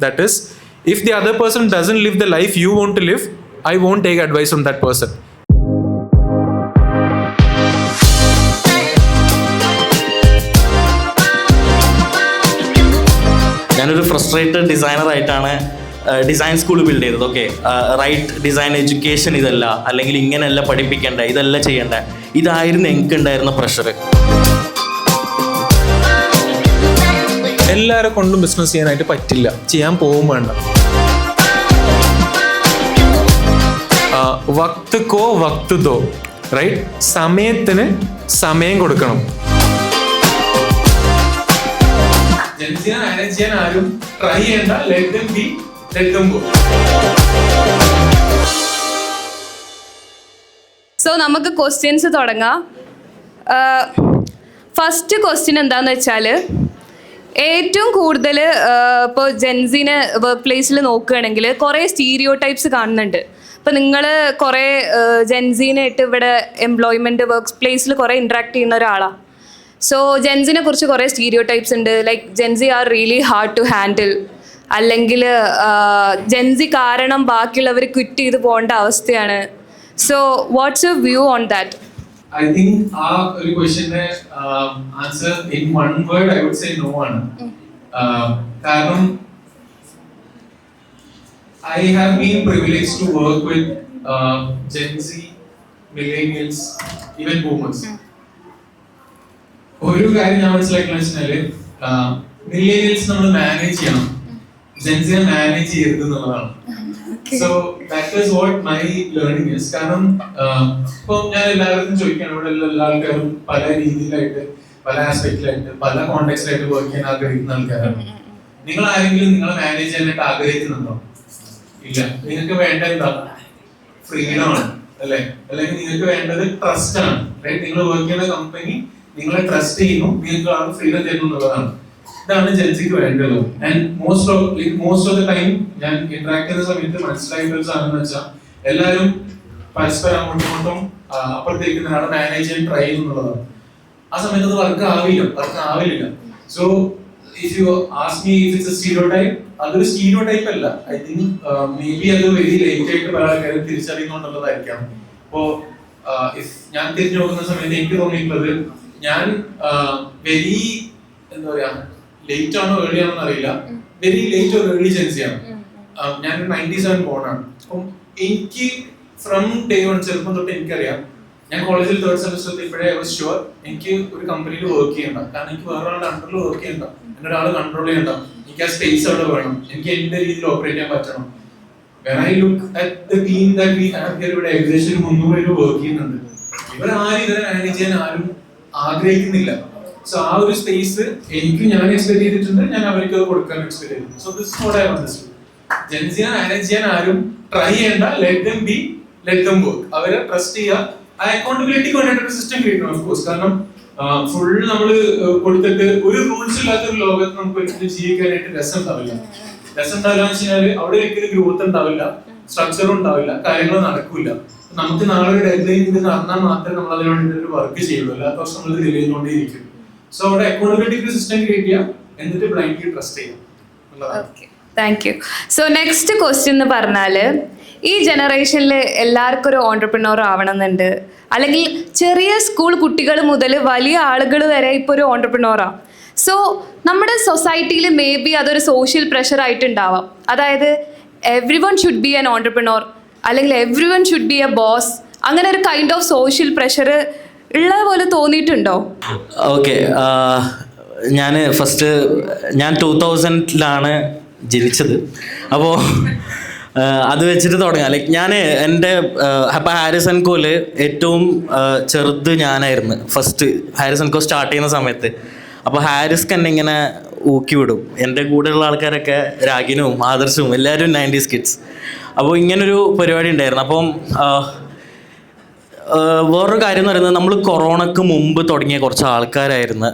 That is, if the other person doesn't live the life you want to live, I won't take advice from that person. ഞാനൊരു frustrated ഡിസൈനറായിട്ടാണ് design school build ചെയ്തത്. Okay, right design education ഇതല്ല, അല്ലെങ്കിൽ ഇങ്ങനെയല്ല പഠിപ്പിക്കേണ്ട, ഇതല്ല ചെയ്യേണ്ട, ഇതായിരുന്നു എനിക്കുണ്ടായിരുന്ന pressure. എല്ലാവരെ കൊണ്ടും ബിസിനസ് ചെയ്യാനായിട്ട് പറ്റില്ല, ചെയ്യാൻ പോവും വേണ്ട. വക്ത് കോ വക്ത് ദോ, റൈറ്റ്? സമയത്തിന് സമയം കൊടുക്കണം. ജെൻസിനെ മാനേജ് ചെയ്യാൻ ആരും ട്രൈ ചെയ്യണ്ട. Let them be, let them go. So നമുക്ക് ക്വസ്റ്റ്യൻസ് തുടങ്ങാം. ഫസ്റ്റ് ക്വസ്റ്റ്യൻ എന്താന്ന് വെച്ചാൽ, ഏറ്റവും കൂടുതൽ ഇപ്പോൾ ജെൻസിനെ വർക്ക് പ്ലേസിൽ നോക്കുകയാണെങ്കിൽ കുറേ സ്റ്റീരിയോ ടൈപ്സ് കാണുന്നുണ്ട്. ഇപ്പോൾ നിങ്ങൾ കുറേ ജെൻസിനായിട്ട് ഇവിടെ എംപ്ലോയ്മെൻറ്റ് വർക്ക് പ്ലേസിൽ കുറേ ഇൻട്രാക്ട് ചെയ്യുന്ന ഒരാളാണ്. സോ ജെൻസിനെ കുറിച്ച് കുറേ സ്റ്റീരിയോ ടൈപ്സ് ഉണ്ട്. Like Gen Z are really hard to handle, അല്ലെങ്കിൽ ജെൻസി കാരണം ബാക്കിയുള്ളവർ ക്വിറ്റ് ചെയ്ത് പോകേണ്ട അവസ്ഥയാണ്. So what's your view on that? I think ഒരു ക്വസ്റ്റ്യന്റെ answer in one word I would say no ആണ്. കാരണം I have been privileged to work with Gen Z, millennials, even boomers. ഒരു കാര്യം ഞാൻ മനസ്സിലാക്കിയെന്ന് വെച്ചാല്, മില്ലേനിയൽസ് നമ്മൾ മാനേജ് ചെയ്യണം, ജെൻസിനെ മാനേജ് ചെയ്യരുത് എന്നുള്ളതാണ്. So that is what my learning is. കാരണം ഇപ്പൊ ഞാൻ എല്ലാവരും ചോദിക്കുകയാണ്, ഇവിടെ എല്ലാ ആൾക്കാരും പല രീതിയിലായിട്ട്, പല ആസ്പെക്റ്റിലായിട്ട്, പല കോണ്ടെക്സ്റ്റിലായിട്ട് വർക്ക് ചെയ്യാൻ ആഗ്രഹിക്കുന്ന ആൾക്കാരാണ്. നിങ്ങൾ ആരെങ്കിലും നിങ്ങളെ മാനേജ് ചെയ്യാനായിട്ട് ആഗ്രഹിക്കുന്നുണ്ടോ? ഇല്ല. നിങ്ങൾക്ക് വേണ്ട എന്താ? ഫ്രീഡം ആണ്, അല്ലെ? അല്ലെങ്കിൽ നിങ്ങൾക്ക് വേണ്ടത് ട്രസ്റ്റ് ആണ്, റൈറ്റ്? നിങ്ങൾ വർക്ക് ചെയ്യുന്ന കമ്പനി നിങ്ങളെ ട്രസ്റ്റ് ചെയ്യുന്നു, നിങ്ങൾക്ക് ആ ഫ്രീഡം തരുന്നു എന്നുള്ളതാണ്. ഇതാണ് ജെൻസിക്ക് വേണ്ടത്. And most of the time ഞാൻ ഇന്ററാക്ട് ചെയ്യുന്ന സമയത്ത് മനസ്സിലാക്കിയ ഒരു സാധനം എന്ന് വെച്ചാൽ, എല്ലാവരും പരസ്പരം അങ്ങോട്ടും ഇങ്ങോട്ടും അപ്പുറത്തേക്ക് ഒരാളെ മാനേജ് ചെയ്യാൻ ട്രൈ ചെയ്യുന്നുള്ളതാണ്. ആ സമയത്ത് അത് വർക്ക് ആവില്ല. So if you ask me if it's A stereotype, അതൊരു സ്റ്റീരിയോടൈപ്പ് അല്ല. ഐ തിങ്ക് മേ ബി അത് വെരി ലേറ്റ് ആയിട്ട് പല ആൾക്കാരും തിരിച്ചറിയുന്നുണ്ടെന്നുള്ളതായിരിക്കാം. അപ്പോ ഞാൻ തിരിഞ്ഞു നോക്കുന്ന സമയത്ത് എനിക്ക് തോന്നിയിട്ടുള്ളത്, ഞാൻ വെരി എന്താ പറയാ, ലേറ്റ് ആണോ ഏർലി ആണോ അറിയില്ല, വെരി ലേറ്റ് ഓർ ഏർലി ജെൻസിയാണ്. ഞാൻ 97 ബോണാണ്. അപ്പം എനിക്ക് ഫ്രം ഡേ വൺ, ചെറുപ്പം തൊട്ട് എനിക്കറിയാം, ഞാൻ കോളേജിൽ 3rd സെമസ്റ്ററിൽ ഇപ്പോഴേ ഐ വാസ് ഷുവർ എനിക്ക് ഒരു കമ്പനിയിൽ വർക്ക് ചെയ്യണ്ട. കാരണം എനിക്ക് വേറെ ഒരാളുടെ അണ്ടറിൽ വർക്ക് ചെയ്യണ്ട, എന്നെ ഒരാൾ കൺട്രോൾ ചെയ്യണ്ട. എനിക്ക് ആ സ്പേസ് അവിടെ വേണം, എനിക്ക് എന്റെ രീതിയിൽ ഓപ്പറേറ്റ് ചെയ്യാൻ പറ്റണം. When I look at the team that we have here, ഇവിടെ ഏകദേശം 300 പേര് വർക്ക് ചെയ്യുന്നുണ്ട്. ഇവരാരും ഇതിനെ മാനേജ് ചെയ്യാൻ ആരും ആഗ്രഹിക്കുന്നില്ല. സോ ആ ഒരു സ്പേസ് എനിക്ക് ഞാൻ എക്സ്പെക്ട് ചെയ്തിട്ടുണ്ട്, ഞാൻ അവർക്ക് അത് കൊടുക്കാൻ എക്സ്പെക്ട് ചെയ്തിട്ടുണ്ട്. So this is what I understood. ജെൻസിനെ മാനേജ് ചെയ്യാൻ ആരും ട്രൈ ചെയ്യണ്ട. Let them be, let them work. അവരെ ട്രസ്റ്റ് ചെയ്യുക. ആ അക്കൗണ്ടബിലിറ്റിക്ക് വേണ്ടിയിട്ട് ഒരു സിസ്റ്റം ക്രിയേറ്റ് ചെയ്യണം, ഓഫ് കോഴ്സ്. കാരണം ഫുൾ നമ്മൾ കൊടുത്തിട്ട് ഒരു റൂൾസ് ഇല്ലാത്ത ഒരു ലോകത്ത് നമുക്ക് ഒരിക്കലും ജീവിക്കാനായിട്ട് രസം ഉണ്ടാവില്ല എന്ന് വെച്ചാൽ അവിടെ ഒരിക്കലും ഗ്രോത്ത് ഉണ്ടാവില്ല, സ്ട്രക്ചറും ഉണ്ടാവില്ല, കാര്യങ്ങളും നടക്കില്ല. നമുക്ക് നാളെ ഒരു ഡെഡ്ലൈൻ ഇത് നടന്നാൽ മാത്രമേ നമ്മൾ അതിന് വേണ്ടിയിട്ട് ഒരു വർക്ക് ചെയ്യുള്ളൂ, അല്ലാത്ത വർഷം നമ്മൾ ഡിലേ ചെയ്തുകൊണ്ടേയിരിക്കും. സോ അവിടെ അക്കൗണ്ടബിലിറ്റി സിസ്റ്റം ക്രിയേറ്റ് ചെയ്യാം, എന്നിട്ട് ബ്ലൈൻഡ്ലി ട്രസ്റ്റ് ചെയ്യാം. Thank you. So next question എന്ന് പറഞ്ഞാൽ, ഈ ജനറേഷനിൽ എല്ലാവർക്കും ഒരു ഓൺട്രപ്രനോർ ആവണമെന്നുണ്ട്, അല്ലെങ്കിൽ ചെറിയ സ്കൂൾ കുട്ടികൾ മുതൽ വലിയ ആളുകൾ വരെ ഇപ്പോൾ ഒരു ഓൺട്രപ്രനോറാണ്. സോ നമ്മുടെ സൊസൈറ്റിയിൽ മേ ബി അതൊരു സോഷ്യൽ പ്രഷർ ആയിട്ടുണ്ടാവാം. അതായത് everyone should be an entrepreneur, അല്ലെങ്കിൽ everyone should be a boss, അങ്ങനെ ഒരു കൈൻഡ് ഓഫ് സോഷ്യൽ പ്രഷർ ഉള്ള പോലെ തോന്നിയിട്ടുണ്ടോ? ഓക്കെ, ഞാൻ 2000-ലാണ് ജനിച്ചത്. അപ്പോൾ അത് വെച്ചിട്ട് തുടങ്ങാം. ലൈക്ക് ഞാൻ എൻ്റെ അപ്പോൾ ഹാരിസ് ആൻഡ് കോയിൽ ഏറ്റവും ചെറുത് ഞാനായിരുന്നു first Harris and co start ചെയ്യുന്ന സമയത്ത്. അപ്പോൾ ഹാരിസ്ക്ക് എന്നെ ഇങ്ങനെ ഊക്കി വിടും. എൻ്റെ കൂടെയുള്ള ആൾക്കാരൊക്കെ രാഗിനും ആദർശവും എല്ലാവരും 90s കിഡ്സ്. അപ്പോൾ ഇങ്ങനൊരു പരിപാടി ഉണ്ടായിരുന്നു. അപ്പം വേറൊരു കാര്യം എന്ന് പറയുന്നത്, നമ്മൾ കൊറോണയ്ക്ക് മുമ്പ് തുടങ്ങിയ കുറച്ച് ആൾക്കാരായിരുന്നു.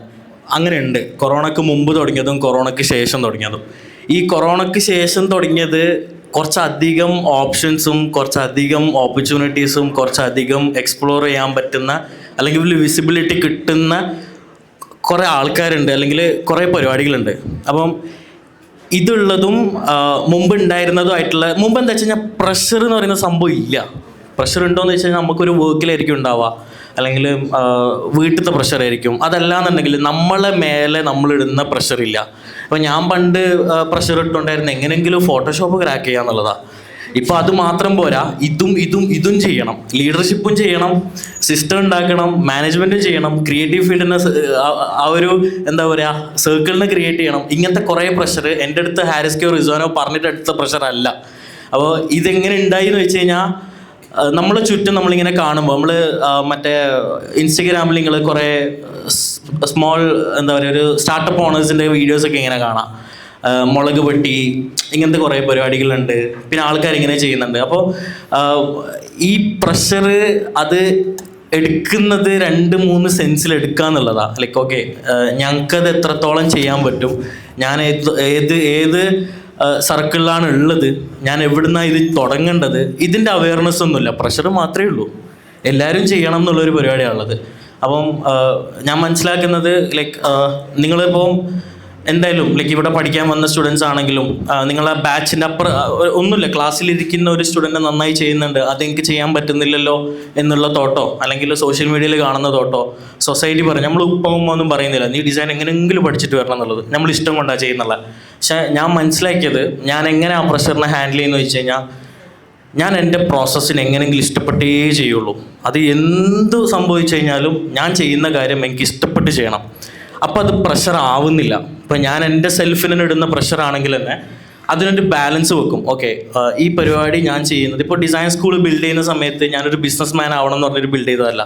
അങ്ങനെയുണ്ട്, കൊറോണയ്ക്ക് മുമ്പ് തുടങ്ങിയതും കൊറോണയ്ക്ക് ശേഷം തുടങ്ങിയതും. ഈ കൊറോണയ്ക്ക് ശേഷം തുടങ്ങിയത് കുറച്ചധികം ഓപ്ഷൻസും കുറച്ചധികം ഓപ്പർച്യൂണിറ്റീസും കുറച്ചധികം എക്സ്പ്ലോർ ചെയ്യാൻ പറ്റുന്ന, അല്ലെങ്കിൽ വിസിബിലിറ്റി കിട്ടുന്ന കുറേ ആൾക്കാരുണ്ട്, അല്ലെങ്കിൽ കുറേ പരിപാടികളുണ്ട്. അപ്പം ഇതുള്ളതും മുമ്പ് ഉണ്ടായിരുന്നതുമായിട്ടുള്ള, മുമ്പ് എന്താ വെച്ച് കഴിഞ്ഞാൽ പ്രഷർ എന്ന് പറയുന്ന സംഭവം ഇല്ല. പ്രഷർ ഉണ്ടോയെന്ന് വെച്ച് കഴിഞ്ഞാൽ നമുക്കൊരു വർക്കിലായിരിക്കും ഉണ്ടാവുക, അല്ലെങ്കിൽ വീട്ടിലത്തെ പ്രഷറായിരിക്കും. അതല്ലാന്നുണ്ടെങ്കിൽ നമ്മളെ മേലെ നമ്മളിടുന്ന പ്രഷറില്ല. അപ്പോൾ ഞാൻ പണ്ട് പ്രഷർ ഇട്ടുണ്ടായിരുന്നു എങ്ങനെയെങ്കിലും ഫോട്ടോഷോപ്പ് ക്രാക്ക് ചെയ്യുക എന്നുള്ളതാണ്. ഇപ്പോൾ അത് മാത്രം പോരാ, ഇതും ചെയ്യണം, ലീഡർഷിപ്പും ചെയ്യണം, സിസ്റ്റം ഉണ്ടാക്കണം, മാനേജ്മെൻറ്റും ചെയ്യണം, ക്രിയേറ്റീവ് ഫീൽഡിനെ ആ ഒരു എന്താ പറയുക സർക്കിളിനെ ക്രിയേറ്റ് ചെയ്യണം. ഇങ്ങനത്തെ കുറേ പ്രഷർ എൻ്റെ അടുത്ത് ഹാരിസ്ക്കോ റിസ്വാനോ പറഞ്ഞിട്ട് എടുത്ത പ്രഷർ അല്ല. അപ്പോൾ ഇതെങ്ങനെ ഉണ്ടായി എന്ന് വെച്ച് കഴിഞ്ഞാൽ, നമ്മളെ ചുറ്റും നമ്മളിങ്ങനെ കാണുമ്പോൾ നമ്മൾ മറ്റേ ഇൻസ്റ്റഗ്രാമിൽ നിങ്ങൾ കുറേ സ്മോൾ എന്താ പറയുക ഒരു സ്റ്റാർട്ടപ്പ് ഓണേഴ്സിൻ്റെ വീഡിയോസൊക്കെ ഇങ്ങനെ കാണാം. മുളക് വെട്ടി ഇങ്ങനത്തെ കുറേ പരിപാടികളുണ്ട്, പിന്നെ ആൾക്കാരിങ്ങനെ ചെയ്യുന്നുണ്ട്. അപ്പോൾ ഈ പ്രഷർ അത് എടുക്കുന്നത് 2-3 സെൻസിൽ എടുക്കുക എന്നുള്ളതാണ്. ലൈക്ക് ഓക്കെ, ഞങ്ങൾക്കത് എത്രത്തോളം ചെയ്യാൻ പറ്റും, ഞാൻ ഏത് സർക്കിളിലാണ് ഉള്ളത്, ഞാൻ എവിടുന്നാണ് ഇത് തുടങ്ങേണ്ടത്, ഇതിൻ്റെ അവയർനെസ് ഒന്നുമില്ല. പ്രഷർ മാത്രമേ ഉള്ളൂ, എല്ലാവരും ചെയ്യണം എന്നുള്ളൊരു പരിപാടിയാണുള്ളത്. അപ്പം ഞാൻ മനസ്സിലാക്കുന്നത് ലൈക്ക് നിങ്ങളിപ്പോൾ എന്തായാലും ലൈക്ക് ഇവിടെ പഠിക്കാൻ വന്ന സ്റ്റുഡൻസ് ആണെങ്കിലും നിങ്ങളെ ബാച്ചിൻ്റെ അപ്പുറം ഒന്നുമില്ല, ക്ലാസ്സിലിരിക്കുന്ന ഒരു സ്റ്റുഡൻറ്റ് നന്നായി ചെയ്യുന്നുണ്ട്, അതെനിക്ക് ചെയ്യാൻ പറ്റുന്നില്ലല്ലോ എന്നുള്ള തോട്ടോ, അല്ലെങ്കിൽ സോഷ്യൽ മീഡിയയിൽ കാണുന്ന തോട്ടോ, സൊസൈറ്റി പറയും, നമ്മൾ ഉപ്പമൊന്നും പറയുന്നില്ല നീ ഡിസൈൻ എങ്ങനെയെങ്കിലും പഠിച്ചിട്ട് വരണം എന്നുള്ളത്, നമ്മൾ ഇഷ്ടം കൊണ്ടാണ് ചെയ്യുന്നുള്ള. പക്ഷേ ഞാൻ മനസ്സിലാക്കിയത്, ഞാൻ എങ്ങനെ ആ പ്രഷറിനെ ഹാൻഡിൽ ചെയ്യുന്നു വെച്ച് കഴിഞ്ഞാൽ, ഞാൻ എൻ്റെ പ്രോസസ്സിന് എങ്ങനെയെങ്കിലും ഇഷ്ടപ്പെട്ടേ ചെയ്യുള്ളൂ. അത് എന്ത് സംഭവിച്ചു കഴിഞ്ഞാലും ഞാൻ ചെയ്യുന്ന കാര്യം എനിക്ക് ഇഷ്ടപ്പെട്ട് ചെയ്യണം. അപ്പോൾ അത് പ്രഷർ ആവുന്നില്ല. ഇപ്പം ഞാൻ എൻ്റെ സെൽഫിന് ഇടുന്ന പ്രഷർ ആണെങ്കിൽ തന്നെ അതിനൊരു ബാലൻസ് വെക്കും. ഓക്കെ, ഈ പരിപാടി ഞാൻ ചെയ്യുന്നത് ഇപ്പോൾ ഡിസൈൻ സ്കൂൾ ബിൽഡ് ചെയ്യുന്ന സമയത്ത് ഞാനൊരു ബിസിനസ് മാൻ ആവണം എന്ന് പറഞ്ഞൊരു ബിൽഡ് ചെയ്തതല്ല,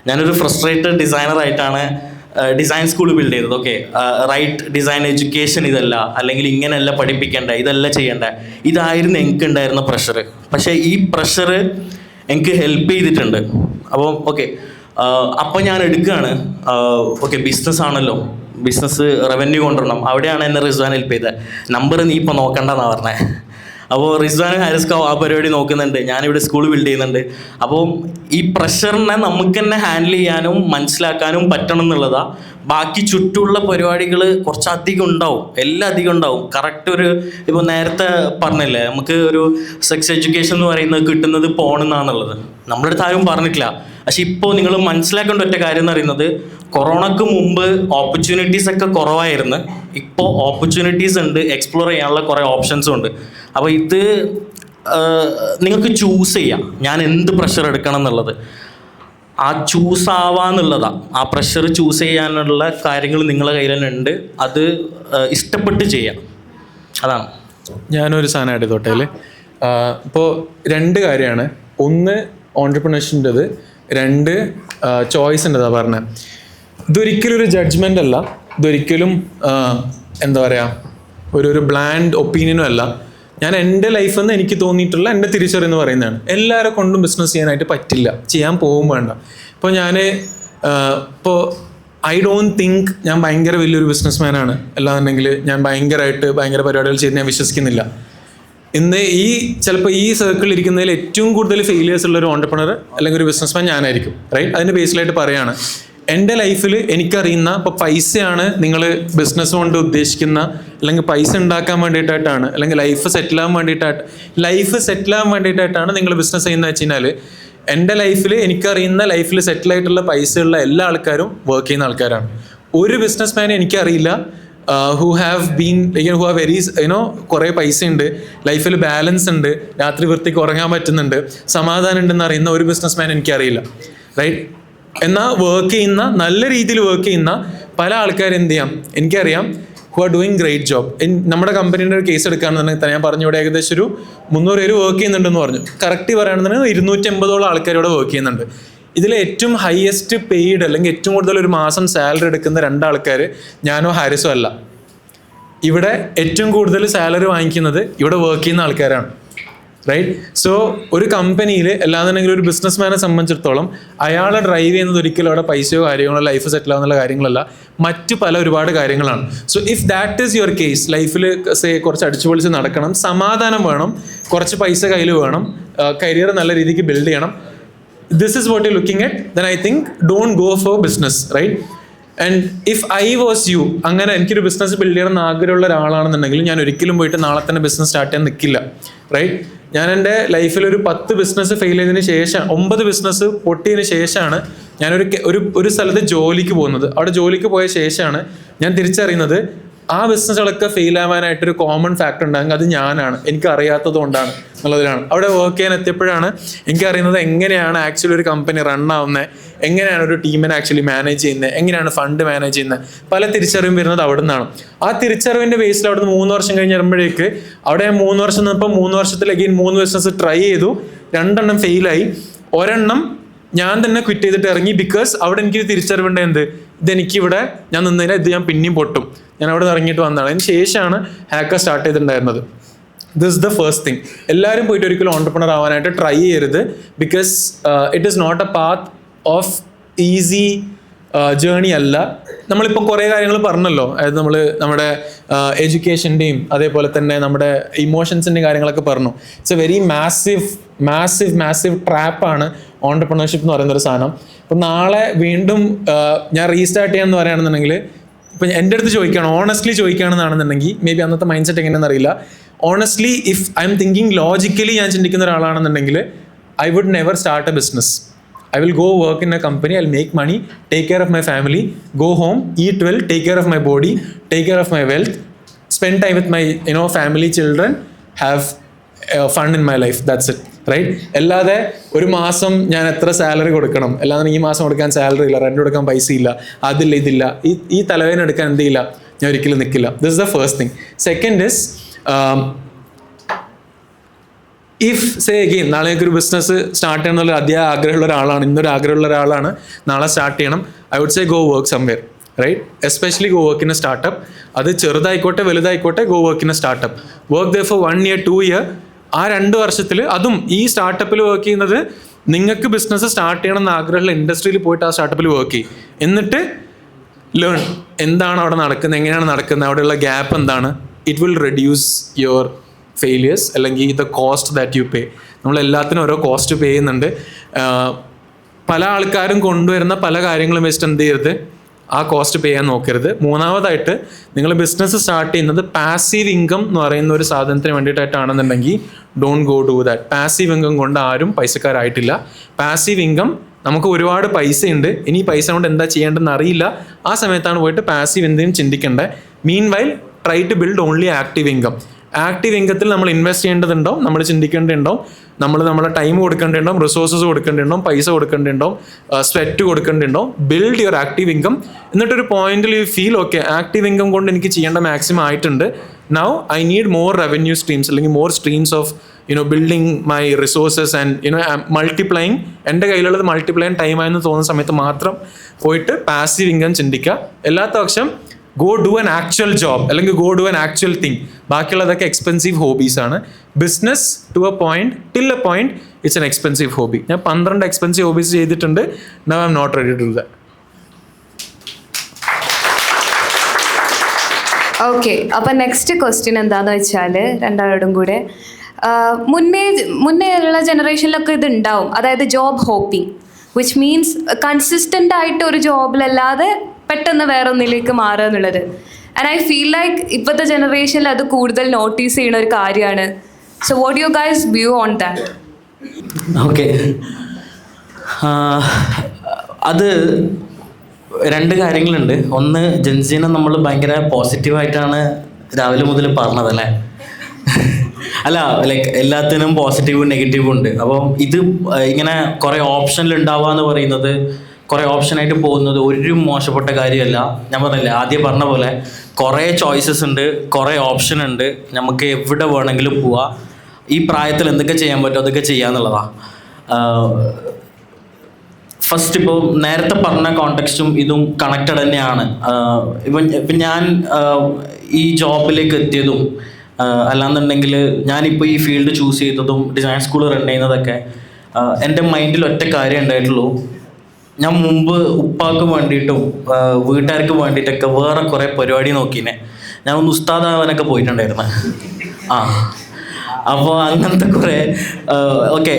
ഞാനൊരു ഫ്രസ്ട്രേറ്റഡ് ഡിസൈനറായിട്ടാണ് ഡിസൈൻ സ്കൂൾ ബിൽഡ് ചെയ്തത്. ഓക്കെ, റൈറ്റ് ഡിസൈൻ എഡ്യൂക്കേഷൻ ഇതല്ല, അല്ലെങ്കിൽ ഇങ്ങനെയല്ല പഠിപ്പിക്കേണ്ട, ഇതല്ല ചെയ്യേണ്ട, ഇതായിരുന്നു എനിക്കുണ്ടായിരുന്ന പ്രഷർ. പക്ഷേ ഈ പ്രഷർ എനിക്ക് ഹെൽപ്പ് ചെയ്തിട്ടുണ്ട്. അപ്പോൾ ഓക്കെ, അപ്പം ഞാൻ എടുക്കുകയാണ്, ഓക്കെ ബിസിനസ് ആണല്ലോ, ബിസിനസ് റവന്യൂ കൊണ്ടുവരണം, അവിടെയാണ് എന്നെ റിസ്വാൻ ഹെൽപ്പ് ചെയ്തത്. നമ്പർ നീ ഇപ്പോൾ നോക്കണ്ടെന്നാണ് പറഞ്ഞത്. അപ്പോൾ റിസ്വാനും ഹാരിസ്ക്കോ ആ പരിപാടി നോക്കുന്നുണ്ട്, ഞാനിവിടെ സ്കൂൾ ബിൽഡ് ചെയ്യുന്നുണ്ട്. അപ്പോൾ ഈ പ്രഷറിനെ നമുക്ക് തന്നെ ഹാൻഡിൽ ചെയ്യാനും മനസ്സിലാക്കാനും പറ്റണം എന്നുള്ളതാണ്. ബാക്കി ചുറ്റുമുള്ള പരിപാടികൾ കുറച്ചധികം ഉണ്ടാവും, എല്ലാം അധികം ഉണ്ടാവും. കറക്റ്റ് ഒരു ഇപ്പോൾ നേരത്തെ പറഞ്ഞില്ലേ, നമുക്ക് ഒരു സെക്സ് എഡ്യൂക്കേഷൻ എന്ന് പറയുന്നത് കിട്ടുന്നത് പോണെന്നാണുള്ളത്, നമ്മുടെ അടുത്ത് ആരും പറഞ്ഞിട്ടില്ല. പക്ഷെ ഇപ്പോൾ നിങ്ങൾ മനസ്സിലാക്കേണ്ട ഒറ്റ കാര്യം എന്ന് പറയുന്നത്, കൊറോണക്ക് മുമ്പ് ഓപ്പർച്യൂണിറ്റീസ് ഒക്കെ കുറവായിരുന്നു, ഇപ്പോൾ ഓപ്പർച്യൂണിറ്റീസ് ഉണ്ട്, എക്സ്പ്ലോർ ചെയ്യാനുള്ള കുറേ ഓപ്ഷൻസും ഉണ്ട്. അപ്പോൾ ഇത് നിങ്ങൾക്ക് ചൂസ് ചെയ്യാം, ഞാൻ എന്ത് പ്രഷർ എടുക്കണം എന്നുള്ളത്. ആ ചൂസ് ആവാന്നുള്ളതാണ്, ആ പ്രഷർ ചൂസ് ചെയ്യാനുള്ള കാര്യങ്ങൾ നിങ്ങളുടെ കയ്യിൽ തന്നെ ഉണ്ട്, അത് ഇഷ്ടപ്പെട്ട് ചെയ്യാം, അതാണ്. ഞാനൊരു സാധനം ആഡ് ചെയ്തോട്ടേല്. ഇപ്പോൾ 2 കാര്യമാണ്. ഒന്ന് ഓൺട്രപ്രണർഷിപ്പിൻ്റെത്, 2 ചോയ്സ് ഉണ്ടതാണ് പറഞ്ഞത്. ഇതൊരിക്കലും ഒരു ജഡ്ജ്മെൻ്റ് അല്ല, ഇതൊരിക്കലും എന്താ പറയുക ഒരു ബ്ലാൻഡ് ഒപ്പീനിയനും അല്ല. ഞാൻ എൻ്റെ ലൈഫിൽ നിന്ന് എനിക്ക് തോന്നിയിട്ടുള്ള എൻ്റെ തിരിച്ചറിയെന്ന് പറയുന്നതാണ്. എല്ലാവരെ കൊണ്ടും ബിസിനസ് ചെയ്യാനായിട്ട് പറ്റില്ല, ചെയ്യാൻ പോകും വേണ്ട. ഇപ്പോൾ ഞാൻ ഇപ്പോൾ ഐ ഡോണ്ട് തിങ്ക് ഞാൻ ഭയങ്കര വലിയൊരു ബിസിനസ് മാനാണ്, അല്ലാന്നുണ്ടെങ്കിൽ ഞാൻ ഭയങ്കര പരിപാടികൾ ചെയ്ത് ഞാൻ വിശ്വസിക്കുന്നില്ല. ഇന്ന് ചിലപ്പോൾ ഈ സർക്കിളിൽ ഇരിക്കുന്നതിൽ ഏറ്റവും കൂടുതൽ ഫെയിലിയേഴ്സ് ഉള്ള ഒരു ഓൺട്രപ്രണർ അല്ലെങ്കിൽ ഒരു ബിസിനസ് മാൻ ഞാനായിരിക്കും, റൈറ്റ്? അതിൻ്റെ ബേസിലായിട്ട് പറയുകയാണ്. എൻ്റെ ലൈഫിൽ എനിക്കറിയുന്ന, ഇപ്പോൾ പൈസയാണ് നിങ്ങൾ ബിസിനസ് കൊണ്ട് ഉദ്ദേശിക്കുന്ന, അല്ലെങ്കിൽ പൈസ ഉണ്ടാക്കാൻ വേണ്ടിയിട്ടായിട്ടാണ്, അല്ലെങ്കിൽ ലൈഫ് സെറ്റിലാകാൻ വേണ്ടിയിട്ടായിട്ടാണ് നിങ്ങൾ ബിസിനസ് ചെയ്യുന്നത് വെച്ച് കഴിഞ്ഞാൽ, എൻ്റെ ലൈഫിൽ എനിക്കറിയുന്ന, ലൈഫിൽ സെറ്റിലായിട്ടുള്ള പൈസയുള്ള എല്ലാ ആൾക്കാരും വർക്ക് ചെയ്യുന്ന ആൾക്കാരാണ്. ഒരു ബിസിനസ് മാനെ എനിക്കറിയില്ല who have very കുറേ പൈസ ഉണ്ട്, ലൈഫിൽ ബാലൻസ് ഉണ്ട്, രാത്രി വൃത്തിക്ക് ഉറങ്ങാൻ പറ്റുന്നുണ്ട്, സമാധാനം ഉണ്ടെന്ന് അറിയുന്ന ഒരു ബിസിനസ് മാൻ എനിക്കറിയില്ല, റൈറ്റ്? എന്നാൽ നല്ല രീതിയിൽ വർക്ക് ചെയ്യുന്ന പല ആൾക്കാരും എന്ത് ചെയ്യാം എനിക്കറിയാം, who are doing great job. നമ്മുടെ കമ്പനീൻ്റെ ഒരു കേസ് എടുക്കുകയാണെന്നുണ്ടെങ്കിൽ ഞാൻ പറഞ്ഞു, ഇവിടെ ഏകദേശം ഒരു 300 പേര് വർക്ക് ചെയ്യുന്നുണ്ടെന്ന് പറഞ്ഞു. കറക്റ്റ് പറയുകയാണെന്നുണ്ടെങ്കിൽ 250ഓളം ആൾക്കാർ ഇവിടെ വർക്ക് ചെയ്യുന്നുണ്ട്. ഇതിൽ ഏറ്റവും ഹയസ്റ്റ് പെയ്ഡ്, അല്ലെങ്കിൽ ഏറ്റവും കൂടുതൽ ഒരു മാസം സാലറി എടുക്കുന്ന 2 ആൾക്കാർ ഞാനോ ഹാരിസോ അല്ല. ഇവിടെ ഏറ്റവും കൂടുതൽ സാലറി വാങ്ങിക്കുന്നത് ഇവിടെ വർക്ക് ചെയ്യുന്ന ആൾക്കാരാണ്, റൈറ്റ്? സോ ഒരു കമ്പനിയിൽ അല്ലാന്നുണ്ടെങ്കിൽ ഒരു ബിസിനസ് മാനെ സംബന്ധിച്ചിടത്തോളം അയാളെ ഡ്രൈവ് ചെയ്യുന്നത് ഒരിക്കലും അവിടെ പൈസയോ കാര്യങ്ങളോ ലൈഫ് സെറ്റിൽ ആവുന്നുള്ള കാര്യങ്ങളല്ല, മറ്റ് ഒരുപാട് കാര്യങ്ങളാണ്. So if that is your case, ലൈഫിൽ കുറച്ച് അടിച്ചുപൊളിച്ച് നടക്കണം, സമാധാനം വേണം, കുറച്ച് പൈസ കയ്യിൽ വേണം, കരിയർ നല്ല രീതിക്ക് ബിൽഡ് ചെയ്യണം, this is what you're looking at, then I think don't go for business, right? And if I was you, അങ്ങനെ എനിക്കൊരു ബിസിനസ് ബിൽഡ് ചെയ്യണം എന്ന് ആഗ്രഹമുള്ള ഒരാളാണെന്നുണ്ടെങ്കിൽ ഞാൻ ഒരിക്കലും പോയിട്ട് നാളെ തന്നെ ബിസിനസ് സ്റ്റാർട്ട് ചെയ്യാൻ നിൽക്കില്ല, റൈറ്റ്? ഞാൻ എൻ്റെ ലൈഫിൽ ഒരു 10 ബിസിനസ് ഫെയിൽ ചെയ്തതിന് ശേഷം 9 ബിസിനസ് പൊട്ടിയതിന് ശേഷമാണ് ഞാനൊരു സ്ഥലത്ത് ജോലിക്ക് പോകുന്നത്. അവിടെ ജോലിക്ക് പോയ ശേഷമാണ് ഞാൻ തിരിച്ചറിയുന്നത് ആ ബിസിനസ്സുകളൊക്കെ ഫെയിൽ ആവാനായിട്ടൊരു കോമൺ ഫാക്ടർ ഉണ്ടാകും, അത് ഞാനാണ്, എനിക്ക് അറിയാത്തത് കൊണ്ടാണ് എന്നുള്ളതിലാണ്. അവിടെ വർക്ക് ചെയ്യാൻ എത്തിയപ്പോഴാണ് എനിക്കറിയുന്നത് എങ്ങനെയാണ് ആക്ച്വലി ഒരു കമ്പനി റൺ ആവുന്നത്, എങ്ങനെയാണ് ഒരു ടീമിനെ ആക്ച്വലി മാനേജ് ചെയ്യുന്നത്, എങ്ങനെയാണ് ഫണ്ട് മാനേജ് ചെയ്യുന്നത്, പല തിരിച്ചറിവും വരുന്നത് അവിടെ നിന്നാണ്. ആ തിരിച്ചറിവിൻ്റെ ബേസിൽ അവിടെ നിന്ന് 3 വർഷം കഴിഞ്ഞ് വരുമ്പോഴേക്ക് അവിടെ 3 വർഷം നിന്നപ്പോൾ 3 വർഷത്തിലേക്ക് 3 ബിസിനസ് ട്രൈ ചെയ്തു, 2 ഫെയിലായി, ഒരെണ്ണം ഞാൻ തന്നെ ക്വിറ്റ് ചെയ്തിട്ട് ഇറങ്ങി. ബിക്കോസ് അവിടെ എനിക്ക് തിരിച്ചറിവുണ്ട്, ഇതെനിക്കിവിടെ ഞാൻ നിന്നതിന് ഇത് ഞാൻ പിന്നെയും പൊട്ടും, ഞാൻ അവിടെ നിന്ന് ഇറങ്ങിയിട്ട് വന്നതാണ്. അതിന് ശേഷമാണ് ഹാക്കർ സ്റ്റാർട്ട് ചെയ്തിട്ടുണ്ടായിരുന്നത്. This the first thing. എല്ലാവരും പോയിട്ട് ഒരിക്കലും ഓൺടർപ്രണർ ആവാനായിട്ട് ട്രൈ ചെയ്യരുത്. Because it is not a path of easy journey അല്ല. നമ്മളിപ്പം കുറേ കാര്യങ്ങൾ പറഞ്ഞല്ലോ, അതായത് നമ്മുടെ എഡ്യൂക്കേഷൻ്റെയും അതേപോലെ തന്നെ നമ്മുടെ ഇമോഷൻസിൻ്റെയും കാര്യങ്ങളൊക്കെ പറഞ്ഞു. ഇറ്റ്സ് എ വെരി മാസീവ് ട്രാപ്പാണ് ഓൺടർപ്രണർഷിപ്പ് എന്ന് പറയുന്ന ഒരു സാധനം. ഇപ്പം നാളെ വീണ്ടും ഞാൻ റീസ്റ്റാർട്ട് ചെയ്യാമെന്ന് പറയുകയാണെന്നുണ്ടെങ്കിൽ, ഇപ്പം എൻ്റെ അടുത്ത് ചോദിക്കുകയാണ്, ഓണസ്റ്റ്ലി ചോദിക്കുകയാണെന്നാണെന്നുണ്ടെങ്കിൽ, മേ ബി അന്നത്തെ മൈൻഡ് സെറ്റ് എങ്ങനെയാണെന്ന് അറിയില്ല, honestly if I'm thinking logically ഞാൻ ചിന്തിക്കുന്ന ഒരാളാണെന്നുണ്ടെങ്കിൽ I would never start a business. I will go work in a company, I'll make money, take care of my family, go home, eat well, take care of my body, take care of my wealth, spend time with my family, children, have fun in my life. That's it, right? അല്ലാതെ ഒരു മാസം ഞാൻ എത്ര salary കൊടുക്കണം, അല്ലാതെ ഈ മാസം കൊടുക്കാൻ സാലറി ഇല്ല, റെന്റ് കൊടുക്കാൻ പൈസ ഇല്ല, അതില്ല ഇതില്ല, ഈ തലവേദന എടുക്കാൻ എന്തില്ല, ഞാൻ ഒരിക്കലും നിൽക്കില്ല. This is the first thing. Second is, if say again നാളെ എനിക്കൊരു ബിസിനസ് സ്റ്റാർട്ട് ചെയ്യണം എന്നുള്ള ആഗ്രഹമുള്ള ഒരാളാണ്, ഇന്നൊരു ആഗ്രഹമുള്ള ഒരാളാണ്, നാളെ സ്റ്റാർട്ട് ചെയ്യണം, I would say go work somewhere, right? Especially go work in a startup. അത് ചെറുതായിക്കോട്ടെ വലുതായിക്കോട്ടെ, go work in a startup. Work there for 1 year 2 year. ആ 2 വർഷത്തിൽ, അതും ഈ സ്റ്റാർട്ടപ്പിൽ വർക്ക് ചെയ്യുന്നത് നിങ്ങൾക്ക് ബിസിനസ് സ്റ്റാർട്ട് ചെയ്യണം എന്ന് ആഗ്രഹമുള്ള ഇൻഡസ്ട്രിയിൽ പോയിട്ട് ആ സ്റ്റാർട്ടപ്പിൽ വർക്ക് ചെയ്യും. എന്നിട്ട് ലേൺ എന്താണ് അവിടെ നടക്കുന്നത്, എങ്ങനെയാണ് നടക്കുന്നത്, അവിടെയുള്ള ഗ്യാപ്പ് എന്താണ്. It will reduce your failures, അല്ലെങ്കിൽ the cost that you pay. നമ്മളെല്ലാത്തിനും ഓരോ കോസ്റ്റ് പേ ചെയ്യുന്നുണ്ട്. പല ആൾക്കാരും കൊണ്ടുവരുന്ന പല കാര്യങ്ങളും വെച്ചിട്ട് എന്ത് ചെയ്യരുത്, ആ കോസ്റ്റ് പേ ചെയ്യാൻ നോക്കരുത്. മൂന്നാമതായിട്ട്, നിങ്ങൾ ബിസിനസ് സ്റ്റാർട്ട് ചെയ്യുന്നത് പാസീവ് ഇൻകം എന്ന് പറയുന്ന ഒരു സാധനത്തിന് വേണ്ടിയിട്ടാണെന്നുണ്ടെങ്കിൽ don't go do that. Passive income കൊണ്ട് ആരും പൈസക്കാരായിട്ടില്ല. പാസീവ് ഇൻകം, നമുക്ക് ഒരുപാട് പൈസയുണ്ട്, ഇനി പൈസ കൊണ്ട് എന്താ ചെയ്യേണ്ടതെന്ന് അറിയില്ല, ആ സമയത്താണ് പോയിട്ട് പാസീവ് എന്തെങ്കിലും ചിന്തിക്കേണ്ടത്. Meanwhile try to build only active income. Active ഇൻകത്തിൽ നമ്മൾ ഇൻവെസ്റ്റ് ചെയ്യേണ്ടതുണ്ടാവും, നമ്മൾ ചിന്തിക്കേണ്ടതുണ്ടാവും, നമ്മളെ ടൈം കൊടുക്കേണ്ടതുണ്ടാവും, റിസോഴ്സസ് കൊടുക്കേണ്ടതുണ്ടാവും, പൈസ കൊടുക്കേണ്ടതുണ്ടാവും, സ്വെറ്റ് കൊടുക്കേണ്ടതുണ്ടാവും. Build your active income. എന്നിട്ടൊരു പോയിന്റിൽ you feel okay, active income കൊണ്ട് എനിക്ക് ചെയ്യേണ്ട മാക്സിമം ആയിട്ടുണ്ട്, now I need more revenue streams, അല്ലെങ്കിൽ more streams of building my resources and multiplying. എൻ്റെ കയ്യിലുള്ളത് മൾട്ടിപ്ലൈങ് ടൈമായെന്ന് തോന്നുന്ന സമയത്ത് മാത്രം പോയിട്ട് പാസീവ് ഇൻകം ചിന്തിക്കുക. എല്ലാത്ത പക്ഷം go do an actual job, അല്ലെങ്കിൽ go do an actual thing. ബാക്കിയുള്ളതൊക്കെ എക്സ്പെൻസീവ് ഹോബീസ് ആണ്. Business to a point, till a point it's an expensive hobby. ഞാൻ 12 എക്സ്പെൻസീവ് ഹോബീസ് ചെയ്തിട്ടുണ്ട്. Now I'm not ready to do that. Okay, അപ്പം next question എന്താണെന്ന് വെച്ചാൽ, രണ്ടാളോടും കൂടെ, മുന്നേ ഉള്ള ജനറേഷനിലൊക്കെ ഇത് ഉണ്ടാവും, അതായത് job hopping, which means consistent ആയിട്ട് ഒരു ജോബിലല്ലാതെ പെട്ടെന്ന് വേറെ ഒന്നിലേക്ക് മാറുക എന്നുള്ളത്. ആൻഡ് ഐ ഫീൽ ലൈക്ക് ഇപ്പോഴത്തെ ജനറേഷനിൽ അത് കൂടുതൽ നോട്ടീസ് ചെയ്യുന്ന ഒരു കാര്യമാണ്. So what you guys view on that? Okay, അത് 2 കാര്യങ്ങളുണ്ട്. ഒന്ന്, ജെൻസിനെ നമ്മൾ ഭയങ്കര പോസിറ്റീവായിട്ടാണ് രാവിലെ മുതൽ പറഞ്ഞതല്ലേ. അല്ല, ലൈക്ക് എല്ലാത്തിനും പോസിറ്റീവും നെഗറ്റീവും ഉണ്ട്. അപ്പം ഇത് ഇങ്ങനെ കുറേ ഓപ്ഷനിൽ ഉണ്ടാവുക എന്ന് പറയുന്നത്, കുറേ ഓപ്ഷനായിട്ട് പോകുന്നത് ഒരു മോശപ്പെട്ട കാര്യമല്ല. ഞാൻ പറഞ്ഞില്ലേ, ആദ്യം പറഞ്ഞ പോലെ കുറേ ചോയ്സസ് ഉണ്ട്, കുറേ ഓപ്ഷൻ ഉണ്ട്, നമുക്ക് എവിടെ വേണമെങ്കിലും പോവാം. ഈ പ്രായത്തിൽ എന്തൊക്കെ ചെയ്യാൻ പറ്റുമോ അതൊക്കെ ചെയ്യാന്നുള്ളതാണ്. ഫസ്റ്റ്, ഇപ്പോൾ നേരത്തെ പറഞ്ഞ കോണ്ടെക്സ്റ്റും ഇതും കണക്റ്റഡ് തന്നെയാണ്. ഇപ്പം ഞാൻ ഈ ജോബിലേക്ക് എത്തിയതും അല്ലാന്നുണ്ടെങ്കിൽ ഞാനിപ്പോൾ ഈ ഫീൽഡ് ചൂസ് ചെയ്തതും ഡിസൈൻ സ്കൂൾ റൺ ചെയ്യുന്നതൊക്കെ എൻ്റെ മൈൻഡിൽ ഒറ്റ കാര്യം ഉണ്ടായിട്ടുള്ളൂ. ഞാൻ മുമ്പ് ഉപ്പാക്ക് വേണ്ടിയിട്ടും വീട്ടുകാർക്ക് വേണ്ടിയിട്ടൊക്കെ വേറെ കുറേ പരിപാടി നോക്കിനെ. ഞാൻ ഒന്ന് ഉസ്താദാവാനൊക്കെ പോയിട്ടുണ്ടായിരുന്നു. അപ്പോൾ അങ്ങനത്തെ കുറേ ഓക്കെ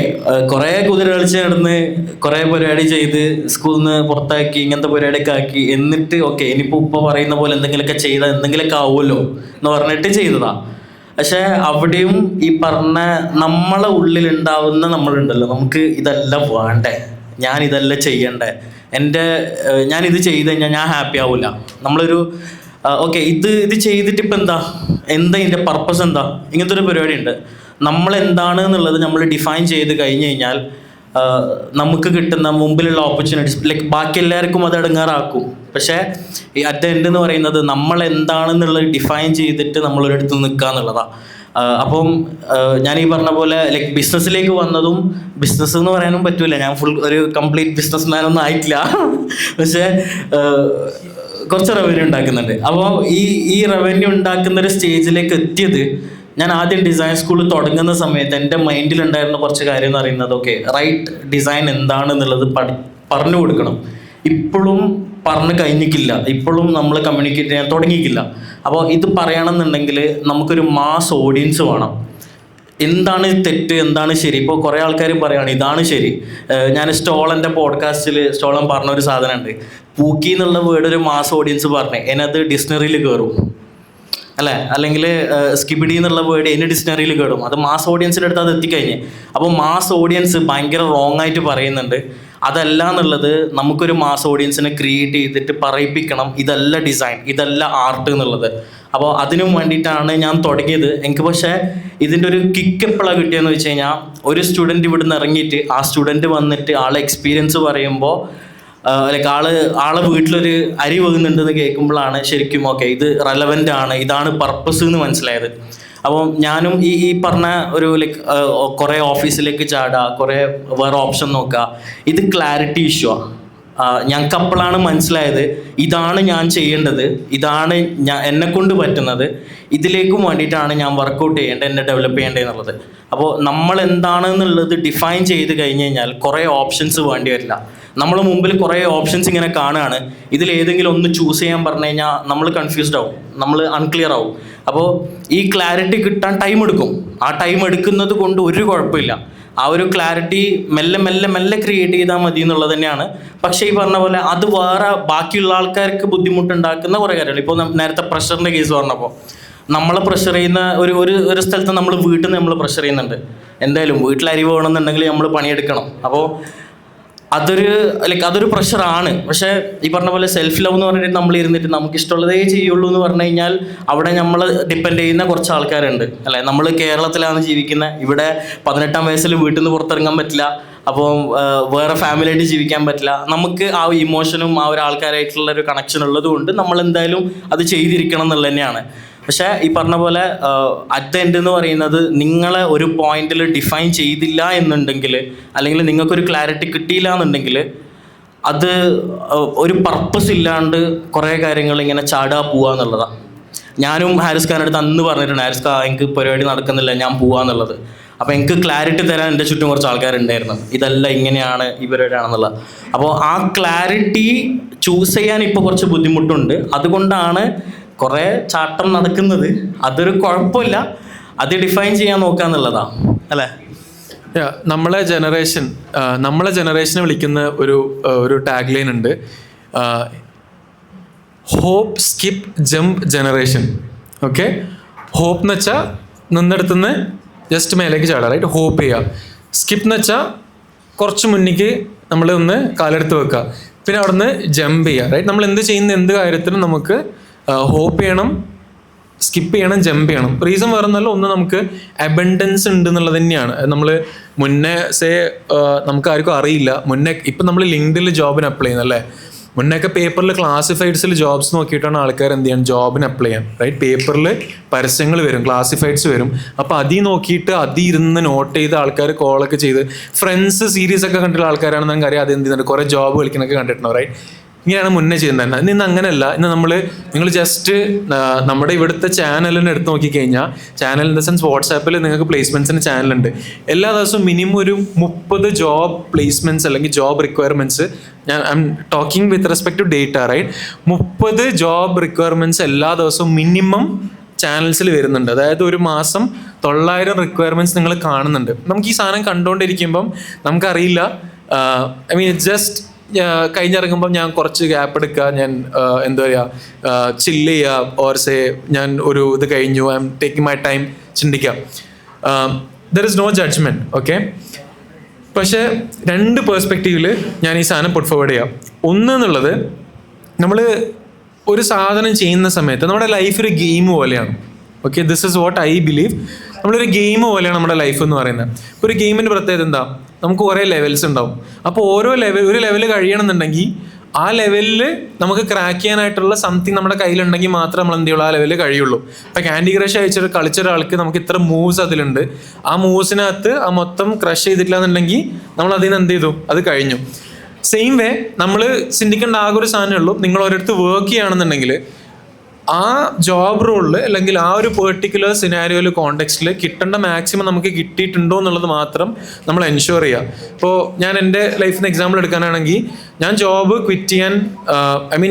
കുറേ കുതിര കളിച്ച് നടന്ന് കുറേ പരിപാടി ചെയ്ത് സ്കൂളിൽ നിന്ന് പുറത്താക്കി, ഇങ്ങനത്തെ പരിപാടിയൊക്കെ ആക്കി. എന്നിട്ട് ഓക്കെ ഇനിയിപ്പോൾ ഉപ്പ പറയുന്ന പോലെ എന്തെങ്കിലുമൊക്കെ ചെയ്താൽ എന്തെങ്കിലുമൊക്കെ ആവുമല്ലോ എന്ന് പറഞ്ഞിട്ട് ചെയ്തതാ. പക്ഷെ അവിടെയും ഈ പറഞ്ഞ നമ്മളെ ഉള്ളിലുണ്ടാവുന്ന നമ്മളുണ്ടല്ലോ, നമുക്ക് ഇതെല്ലാം വേണ്ടേ, ഞാൻ ഇതെല്ലാം ചെയ്യണ്ടേ, ഞാനിത് ചെയ്ത് കഴിഞ്ഞാൽ ഞാൻ ഹാപ്പി ആവില്ല. നമ്മളൊരു ഓക്കെ ഇത് ചെയ്തിട്ട് ഇപ്പം എന്താ ഇതിൻ്റെ പർപ്പസ് എന്താ, ഇങ്ങനത്തെ ഒരു പരിപാടി ഉണ്ട്. നമ്മളെന്താണ് എന്നുള്ളത് നമ്മൾ ഡിഫൈൻ ചെയ്ത് കഴിഞ്ഞ് കഴിഞ്ഞാൽ നമുക്ക് കിട്ടുന്ന മുമ്പിലുള്ള ഓപ്പർച്യൂണിറ്റീസ് ലൈക്ക് ബാക്കി എല്ലാവർക്കും അത് ഇടങ്ങാറാക്കും. പക്ഷേ ഈ അറ്റ് ദ എൻഡ് എന്ന് പറയുന്നത് നമ്മൾ എന്താണെന്നുള്ളത് ഡിഫൈൻ ചെയ്തിട്ട് നമ്മളൊരിടത്ത് നിൽക്കുക എന്നുള്ളതാണ്. അപ്പം ഞാൻ ഈ പറഞ്ഞ പോലെ ലൈക്ക് ബിസിനസ്സിലേക്ക് വന്നതും, ബിസിനസ് എന്ന് പറയാനും പറ്റൂല, ഞാൻ ഫുൾ ഒരു കംപ്ലീറ്റ് ബിസിനസ് മാൻ ഒന്നും ആയിട്ടില്ല. പക്ഷേ കുറച്ച് റവന്യൂ ഉണ്ടാക്കുന്നുണ്ട്. അപ്പോൾ ഈ റവന്യൂ ഉണ്ടാക്കുന്ന ഒരു സ്റ്റേജിലേക്ക് എത്തിയത് ഞാൻ ആദ്യം ഡിസൈൻ സ്കൂൾ തുടങ്ങുന്ന സമയത്ത് എൻ്റെ മൈൻഡിലുണ്ടായിരുന്ന കുറച്ച് കാര്യം എന്ന് പറയുന്നത് ഓക്കെ റൈറ്റ് ഡിസൈൻ എന്താണെന്നുള്ളത് പറഞ്ഞു കൊടുക്കണം. ഇപ്പോഴും പറഞ്ഞു കഴിഞ്ഞിട്ടില്ല, ഇപ്പോഴും നമ്മൾ കമ്മ്യൂണിക്കേറ്റ് ചെയ്യാൻ തുടങ്ങിയിട്ടില്ല. അപ്പോൾ ഇത് പറയണമെന്നുണ്ടെങ്കിൽ നമുക്കൊരു മാസ് ഓഡിയൻസ് വേണം. എന്താണ് തെറ്റ്, എന്താണ് ശരി. ഇപ്പോൾ കുറേ ആൾക്കാർ പറയുകയാണ് ഇതാണ് ശരി. ഞാൻ സ്റ്റോളൻ്റെ പോഡ്കാസ്റ്റിൽ സ്റ്റോളൻ പറഞ്ഞൊരു സാധനമുണ്ട്, പൂക്കി എന്നുള്ള വേർഡ് ഒരു മാസ് ഓഡിയൻസ് പറഞ്ഞേ എന്നത് ഡിക്ഷണറിയിൽ കയറും അല്ലേ, അല്ലെങ്കിൽ സ്കിബിഡി എന്നുള്ള വേർഡ് എന്നെ ഡിക്ഷണറിയിൽ കയറും. അത് മാസ് ഓഡിയൻസിൻ്റെ അടുത്ത് അത് എത്തിക്കഴിഞ്ഞ്. അപ്പോൾ മാസ് ഓഡിയൻസ് ഭയങ്കര റോങ് ആയിട്ട് പറയുന്നുണ്ട്. അതല്ല എന്നുള്ളത് നമുക്കൊരു മാസ് ഓഡിയൻസിനെ ക്രിയേറ്റ് ചെയ്തിട്ട് പറയിപ്പിക്കണം, ഇതല്ല ഡിസൈൻ, ഇതല്ല ആർട്ട് എന്നുള്ളത്. അപ്പോൾ അതിനും വേണ്ടിയിട്ടാണ് ഞാൻ തുടങ്ങിയത്. എനിക്ക് പക്ഷേ ഇതിൻ്റെ ഒരു കിക്ക് എപ്പോഴാണ് കിട്ടിയെന്ന് വെച്ച് കഴിഞ്ഞാൽ, ഒരു സ്റ്റുഡൻറ്റ് ഇവിടുന്ന് ഇറങ്ങിയിട്ട് ആ സ്റ്റുഡൻറ്റ് വന്നിട്ട് ആളെ എക്സ്പീരിയൻസ് പറയുമ്പോൾ ലൈക്ക് ആളെ വീട്ടിലൊരു അരി വീകുന്നുണ്ടെന്ന് കേൾക്കുമ്പോഴാണ് ശരിക്കും ഓക്കെ ഇത് റെലവൻ്റ് ആണ്, ഇതാണ് പർപ്പസ് എന്ന് മനസ്സിലായത്. അപ്പം ഞാനും ഈ പറഞ്ഞ ഒരു ലൈക്ക് കുറേ ഓഫീസിലേക്ക് ചാടുക, കുറേ വേറെ ഓപ്ഷൻ നോക്കുക, ഇത് ക്ലാരിറ്റി ഇഷ്യൂ ആണ്. ഞങ്ങൾക്ക് അപ്പോഴാണ് മനസ്സിലായത് ഇതാണ് ഞാൻ ചെയ്യേണ്ടത്, ഇതാണ് എന്നെക്കൊണ്ട് പറ്റുന്നത്, ഇതിലേക്കും വേണ്ടിയിട്ടാണ് ഞാൻ വർക്കൗട്ട് ചെയ്യേണ്ടത്, എന്നെ ഡെവലപ്പ് ചെയ്യേണ്ടത് എന്നുള്ളത്. അപ്പോൾ നമ്മൾ എന്താണെന്നുള്ളത് ഡിഫൈൻ ചെയ്ത് കഴിഞ്ഞ് കഴിഞ്ഞാൽ കുറേ ഓപ്ഷൻസ് വേണ്ടി വരില്ല. നമ്മൾ മുമ്പിൽ കുറേ ഓപ്ഷൻസ് ഇങ്ങനെ കാണുകയാണ്, ഇതിലേതെങ്കിലും ഒന്ന് ചൂസ് ചെയ്യാൻ പറഞ്ഞു കഴിഞ്ഞാൽ നമ്മൾ കൺഫ്യൂസ്ഡ് ആവും, നമ്മൾ അൺക്ലിയർ ആവും. അപ്പോൾ ഈ ക്ലാരിറ്റി കിട്ടാൻ ടൈം എടുക്കും. ആ ടൈം എടുക്കുന്നത് കൊണ്ട് ഒരു കുഴപ്പമില്ല. ആ ഒരു ക്ലാരിറ്റി മെല്ലെ മെല്ലെ മെല്ലെ ക്രിയേറ്റ് ചെയ്താൽ മതി എന്നുള്ളത് തന്നെയാണ്. പക്ഷേ ഈ പറഞ്ഞ പോലെ അത് വേറെ ബാക്കിയുള്ള ആൾക്കാർക്ക് ബുദ്ധിമുട്ടുണ്ടാക്കുന്ന കുറേ കാര്യങ്ങൾ. ഇപ്പോൾ നേരത്തെ പ്രഷറിൻ്റെ കേസ് പറഞ്ഞപ്പോൾ നമ്മളെ പ്രഷർ ചെയ്യുന്ന ഒരു സ്ഥലത്ത് നമ്മൾ വീട്ടിൽ നിന്ന് നമ്മൾ പ്രഷർ ചെയ്യുന്നുണ്ട്. എന്തായാലും വീട്ടിൽ അരി വേണമെന്നുണ്ടെങ്കിൽ നമ്മൾ പണിയെടുക്കണം. അപ്പോൾ അതൊരു പ്രഷറാണ്. പക്ഷേ ഈ പറഞ്ഞ പോലെ സെൽഫ് ലവ് എന്ന് പറഞ്ഞിട്ട് നമ്മൾ ഇരുന്നിട്ട് നമുക്ക് ഇഷ്ടമുള്ളതേ ചെയ്യുള്ളൂ എന്ന് പറഞ്ഞു കഴിഞ്ഞാൽ അവിടെ നമ്മൾ ഡിപ്പെൻഡ് ചെയ്യുന്ന കുറച്ച് ആൾക്കാരുണ്ട് അല്ലേ. നമ്മൾ കേരളത്തിലാണ് ജീവിക്കുന്നത്. ഇവിടെ 18-ാം വയസ്സിൽ വീട്ടിൽ നിന്ന് പുറത്തിറങ്ങാൻ പറ്റില്ല. അപ്പോൾ വേറെ ഫാമിലിയായിട്ട് ജീവിക്കാൻ പറ്റില്ല. നമുക്ക് ആ ഇമോഷനും ആ ഒരു ആൾക്കാരായിട്ടുള്ള ഒരു കണക്ഷൻ ഉള്ളത് കൊണ്ട് നമ്മൾ എന്തായാലും അത് ചെയ്തിരിക്കണം എന്നുള്ളത് തന്നെയാണ്. പക്ഷേ ഈ പറഞ്ഞ പോലെ അറ്റ് ദ എൻഡ് എന്ന് പറയുന്നത് നിങ്ങളെ ഒരു പോയിന്റിൽ ഡിഫൈൻ ചെയ്തില്ല എന്നുണ്ടെങ്കിൽ, അല്ലെങ്കിൽ നിങ്ങൾക്കൊരു ക്ലാരിറ്റി കിട്ടിയില്ല എന്നുണ്ടെങ്കിൽ, അത് ഒരു പർപ്പസ് ഇല്ലാണ്ട് കുറേ കാര്യങ്ങൾ ഇങ്ങനെ ചാടാ പോവുക എന്നുള്ളതാണ്. ഞാനും ഹാരിസ് ഖാൻ്റെ അടുത്ത് അന്ന് പറഞ്ഞിട്ടുണ്ട്, ഹാരിസ് ഖാൻ എനിക്ക് പരിപാടി നടക്കുന്നില്ല, ഞാൻ പോവാന്നുള്ളത്. അപ്പോൾ എനിക്ക് ക്ലാരിറ്റി തരാൻ എൻ്റെ ചുറ്റും കുറച്ച് ആൾക്കാരുണ്ടായിരുന്നു, ഇതെല്ലാം ഇങ്ങനെയാണ് ഈ പരിപാടിയാണെന്നുള്ളത്. അപ്പോൾ ആ ക്ലാരിറ്റി ചൂസ് ചെയ്യാൻ ഇപ്പോൾ കുറച്ച് ബുദ്ധിമുട്ടുണ്ട്. അതുകൊണ്ടാണ് കുറേ ചാട്ടം നടക്കുന്നത്. അതൊരു കുഴപ്പമില്ല, അത് ഡിഫൈൻ ചെയ്യാൻ നോക്കുക എന്നുള്ളതാണ് അല്ലേ. നമ്മളെ ജനറേഷനെ വിളിക്കുന്ന ഒരു ടാഗ് ലൈൻ ഉണ്ട്, hop skip jump generation. Okay, hop എന്ന് വെച്ചാൽ നിന്നിടത്തുനിന്ന് ജസ്റ്റ് മേലേക്ക് ചാടുക, റൈറ്റ്, ഹോപ്പ് ചെയ്യുക. സ്കിപ്പ് എന്ന് വെച്ചാൽ കുറച്ച് മുന്നിലേക്ക് നമ്മൾ ഒന്ന് കാലെടുത്ത് വെക്കുക, പിന്നെ അവിടെ നിന്ന് ജമ്പ് ചെയ്യുക, റൈറ്റ്. നമ്മൾ എന്ത് ചെയ്യുന്ന എന്ത് കാര്യത്തിനും നമുക്ക് ഹോപ്പ് ചെയ്യണം, സ്കിപ്പ് ചെയ്യണം, ജമ്പ് ചെയ്യണം. റീസൺ വേറെ ഒന്നല്ല, ഒന്ന് നമുക്ക് അബൻഡൻസ് ഉണ്ട് എന്നുള്ളത് തന്നെയാണ്. നമ്മൾ മുന്നേ നമുക്ക് ആർക്കും അറിയില്ല. ഇപ്പം നമ്മൾ ലിങ്ക്ഡിനിൽ ജോബിന് അപ്ലൈ ചെയ്യുന്നല്ലേ. മുന്നേയൊക്കെ പേപ്പറിൽ ക്ലാസിഫൈഡ്സിൽ ജോബ്സ് നോക്കിയിട്ടാണ് ആൾക്കാർ എന്ത് ചെയ്യാൻ ജോബിന് അപ്ലൈ ചെയ്യാൻ, റൈറ്റ്. പേപ്പറിൽ പരസ്യങ്ങൾ വരും, ക്ലാസിഫൈഡ്സ് വരും. അപ്പോൾ അതിൽ നോക്കിയിട്ട് ഇരുന്ന് നോട്ട് ചെയ്ത് ആൾക്കാർ കോളൊക്കെ ചെയ്ത്, ഫ്രണ്ട്സ് സീരീസ് ഒക്കെ കണ്ടിട്ടുള്ള ആൾക്കാരാണെന്ന് നമുക്ക് അറിയാം. അത് എന്ത് ചെയ്യുന്നുണ്ട്, കുറേ ജോബ് കളിക്കുന്നൊക്കെ കണ്ടിട്ടുണ്ടോ, റൈറ്റ്. ഇങ്ങനെയാണ് മുന്നേ ചെയ്യുന്നത്. ഇന്ന് അങ്ങനെയല്ല. ഇന്ന് നിങ്ങൾ ജസ്റ്റ് നമ്മുടെ ഇവിടുത്തെ ചാനലിനെ എടുത്ത് നോക്കിക്കഴിഞ്ഞാൽ, ചാനൽ ഇൻ ദ സെൻസ് വാട്സാപ്പിൽ നിങ്ങൾക്ക് പ്ലേസ്മെൻറ്റ്സിന് ചാനലുണ്ട്. എല്ലാ ദിവസവും മിനിമം ഒരു 30 ജോബ് പ്ലേസ്മെൻറ്റ്സ് അല്ലെങ്കിൽ job requirements, I'm talking with respect to data, right. 30 job requirements എല്ലാ ദിവസവും മിനിമം ചാനൽസിൽ വരുന്നുണ്ട്. അതായത് ഒരു മാസം 900 റിക്വയർമെൻറ്റ്സ് നിങ്ങൾ കാണുന്നുണ്ട്. നമുക്ക് ഈ സാധനം കണ്ടുകൊണ്ടിരിക്കുമ്പം നമുക്കറിയില്ല, ഐ മീൻ ഇറ്റ്സ് ജസ്റ്റ് കഴിഞ്ഞിറങ്ങുമ്പം ഞാൻ കുറച്ച് ഗ്യാപ്പ് എടുക്കുക, ഞാൻ എന്താ പറയുക ചില്ല് ചെയ്യുക, ഓർ സേ ഞാൻ ഒരു ഇത് കഴിഞ്ഞു, I'm taking my time ചിന്തിക്കാം. There is no judgement. Okay, പക്ഷേ 2 പേഴ്സ്പെക്റ്റീവിൽ ഞാൻ ഈ സാധനം പുട്ട് ഫോർവേഡ് ചെയ്യാം. ഒന്ന് എന്നുള്ളത്, നമ്മൾ ഒരു സാധനം ചെയ്യുന്ന സമയത്ത് നമ്മുടെ ലൈഫ് ഒരു ഗെയിം പോലെയാണ്. Okay, this is what I believe. നമ്മളൊരു ഗെയിം പോലെയാണ് നമ്മുടെ ലൈഫ് എന്ന് പറയുന്നത്. ഇപ്പോൾ ഒരു ഗെയിമിൻ്റെ പ്രത്യേകത എന്താ, നമുക്ക് കുറേ ലെവൽസ് ഉണ്ടാവും. അപ്പോൾ ഒരു ലെവൽ കഴിയണമെന്നുണ്ടെങ്കിൽ ആ ലെവലിൽ നമുക്ക് ക്രാക്ക് ചെയ്യാനായിട്ടുള്ള സംതിങ് നമ്മുടെ കയ്യിലുണ്ടെങ്കിൽ മാത്രമേ നമ്മൾ എന്ത് ചെയ്യുള്ളൂ, ആ ലെവലിൽ കഴിയുള്ളൂ. ഇപ്പോൾ ക്യാൻഡി ക്രഷ് അയച്ചിട്ട് കളിച്ച ഒരാൾക്ക് നമുക്ക് ഇത്ര മൂവ്സ് അതിലുണ്ട്, ആ മൂവ്സിനകത്ത് ആ മൊത്തം ക്രഷ് ചെയ്തിട്ടില്ല എന്നുണ്ടെങ്കിൽ നമ്മൾ അതിൽ നിന്ന് എന്ത് ചെയ്തു, അത് കഴിഞ്ഞു. സെയിം വേ നമ്മൾ ചിന്തിക്കേണ്ട ആകെ ഒരു സാധനമേ ഉള്ളൂ, നിങ്ങൾ ഒരിടത്ത് വർക്ക് ചെയ്യുകയാണെന്നുണ്ടെങ്കിൽ ആ ജോബ് റോളിൽ അല്ലെങ്കിൽ ആ ഒരു പെർട്ടിക്കുലർ സിനാരിയോയിൽ കോണ്ടെക്സ്റ്റിൽ കിട്ടേണ്ട മാക്സിമം നമുക്ക് കിട്ടിയിട്ടുണ്ടോ എന്നുള്ളത് മാത്രം നമ്മൾ എൻഷുർ ചെയ്യുക. ഇപ്പോൾ ഞാൻ എൻ്റെ ലൈഫിൽ നിന്ന് എക്സാമ്പിൾ എടുക്കാനാണെങ്കിൽ, ഞാൻ ജോബ് ക്വിറ്റ് ചെയ്യാൻ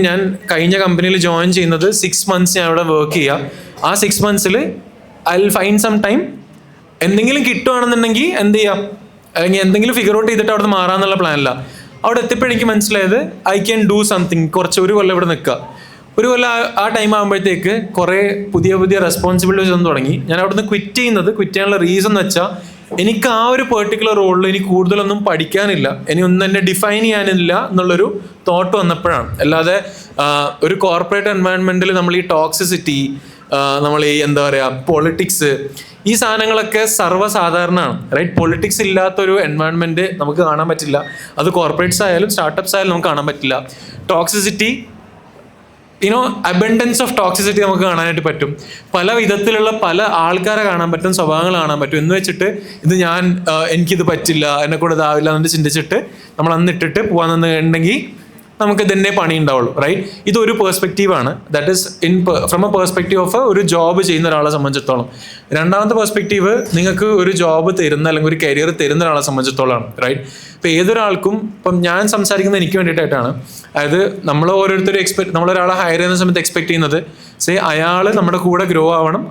ഞാൻ കഴിഞ്ഞ കമ്പനിയിൽ ജോയിൻ ചെയ്യുന്നത് 6 months ഞാൻ അവിടെ വർക്ക് ചെയ്യുക. ആ 6 monthsൽ I will find some time, എന്തെങ്കിലും കിട്ടുകയാണെന്നുണ്ടെങ്കിൽ എന്ത് ചെയ്യാം, അല്ലെങ്കിൽ എന്തെങ്കിലും ഫിഗർ ഔട്ട് ചെയ്തിട്ട് അവിടെ നിന്ന് മാറാമെന്നുള്ള പ്ലാനില്ല. അവിടെ എത്തിയപ്പോഴെനിക്ക് മനസ്സിലായത് ഐ ക്യാൻ ഡൂ സംതിങ്. ഒരു കൊല്ലം ഇവിടെ നിൽക്കുക. ഒരു കൊല്ലം ആ ടൈം ആകുമ്പോഴത്തേക്ക് കുറേ പുതിയ റെസ്പോൺസിബിലിറ്റീസ് ഒന്നും തുടങ്ങി. ഞാൻ അവിടെ നിന്ന് ക്വിറ്റ് ചെയ്യാനുള്ള റീസൺ എന്ന് വെച്ചാൽ, എനിക്ക് ആ ഒരു പെർട്ടിക്കുലർ റോളിൽ എനിക്ക് കൂടുതലൊന്നും പഠിക്കാനില്ല, ഇനി ഒന്നും എന്നെ ഡിഫൈൻ ചെയ്യാനില്ല എന്നുള്ളൊരു തോട്ട് വന്നപ്പോഴാണ്. അല്ലാതെ ഒരു കോർപ്പറേറ്റ് എൻവയൺമെൻറ്റിൽ നമ്മൾ ഈ ടോക്സിസിറ്റി, നമ്മൾ ഈ എന്താ പറയുക പൊളിറ്റിക്സ്, ഈ സാധനങ്ങളൊക്കെ സർവ്വസാധാരണമാണ്. റൈറ്റ്, പൊളിറ്റിക്സ് ഇല്ലാത്തൊരു എൻവയൺമെൻറ്റ് നമുക്ക് കാണാൻ പറ്റില്ല. അത് കോർപ്പറേറ്റ്സ് ആയാലും സ്റ്റാർട്ടപ്സ് ആയാലും നമുക്ക് കാണാൻ പറ്റില്ല. ടോക്സിസിറ്റി, അബൻഡൻസ് ഓഫ് ടോക്സിസിറ്റി നമുക്ക് കാണാനായിട്ട് പറ്റും. പല വിധത്തിലുള്ള പല ആൾക്കാരെ കാണാൻ പറ്റും, സ്വഭാവങ്ങൾ കാണാൻ പറ്റും. എന്ന് വെച്ചിട്ട് ഇത് എനിക്കിത് പറ്റില്ല, എന്നെക്കൂടെ ഇതാവില്ല എന്ന് ചിന്തിച്ചിട്ട് നമ്മൾ അന്നിട്ടിട്ട് പോകാന്നുണ്ടെങ്കിൽ നമുക്ക് തന്നെ പണി ഉണ്ടാവുള്ളൂ. റൈറ്റ്, ഇതൊരു പേഴ്സ്പെക്റ്റീവാണ്. That is from a perspective of ഒരു ജോബ് ചെയ്യുന്ന ഒരാളെ സംബന്ധിച്ചിടത്തോളം. രണ്ടാമത്തെ പേഴ്സ്പെക്റ്റീവ്, നിങ്ങൾക്ക് ഒരു ജോബ് തരുന്ന അല്ലെങ്കിൽ ഒരു കരിയർ തരുന്ന ഒരാളെ സംബന്ധിച്ചിടത്തോളമാണ്. റൈറ്റ്, ഇപ്പോൾ ഏതൊരാൾക്കും, ഇപ്പം ഞാൻ സംസാരിക്കുന്നത് എനിക്ക് വേണ്ടിയിട്ടായിട്ടാണ്. അതായത് നമ്മൾ ഓരോരുത്തരും നമ്മളൊരാളെ ഹയർ ചെയ്യുന്ന സമയത്ത് എക്സ്പെക്ട് ചെയ്യുന്നത്, അയാൾ നമ്മുടെ കൂടെ ഗ്രോ ആവണം,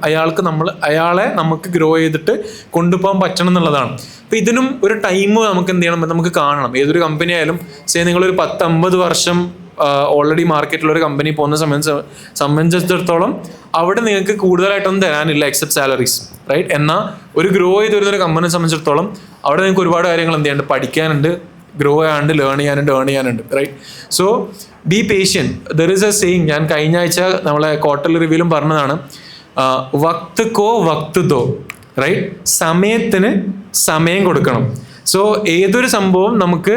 അയാളെ നമുക്ക് ഗ്രോ ചെയ്തിട്ട് കൊണ്ടുപോകാൻ പറ്റണം എന്നുള്ളതാണ്. അപ്പോൾ ഇതിനും ഒരു ടൈം നമുക്ക് എന്ത് ചെയ്യണം, നമുക്ക് കാണണം. ഏതൊരു കമ്പനി ആയാലും നിങ്ങളൊരു 10-50 വർഷം ഓൾറെഡി മാർക്കറ്റിലൊരു കമ്പനി പോകുന്ന സംബന്ധിച്ചിടത്തോളം അവിടെ നിങ്ങൾക്ക് കൂടുതലായിട്ടൊന്നും തരാനില്ല എക്സെപ്റ്റ് സാലറീസ്. റൈറ്റ്, എന്നാൽ ഒരു ഗ്രോ ചെയ്ത് വരുന്നൊരു കമ്പനിയെ സംബന്ധിച്ചിടത്തോളം അവിടെ നിങ്ങൾക്ക് ഒരുപാട് കാര്യങ്ങൾ എന്ത് ചെയ്യാനുണ്ട്, പഠിക്കാനുണ്ട്, ഗ്രോ ചെയ്യാനുണ്ട്, ലേൺ ചെയ്യാനുണ്ട്. Right, so be patient. There is a saying, ഞാൻ കഴിഞ്ഞ ആഴ്ച നമ്മളെ ക്വാർട്ടർലി റിവ്യൂലും പറഞ്ഞതാണ്, വക്ത് കോ വക്ത് ദോ. റൈറ്റ്, സമയത്തിന് സമയം കൊടുക്കണം. സോ ഏതൊരു സംഭവം നമുക്ക്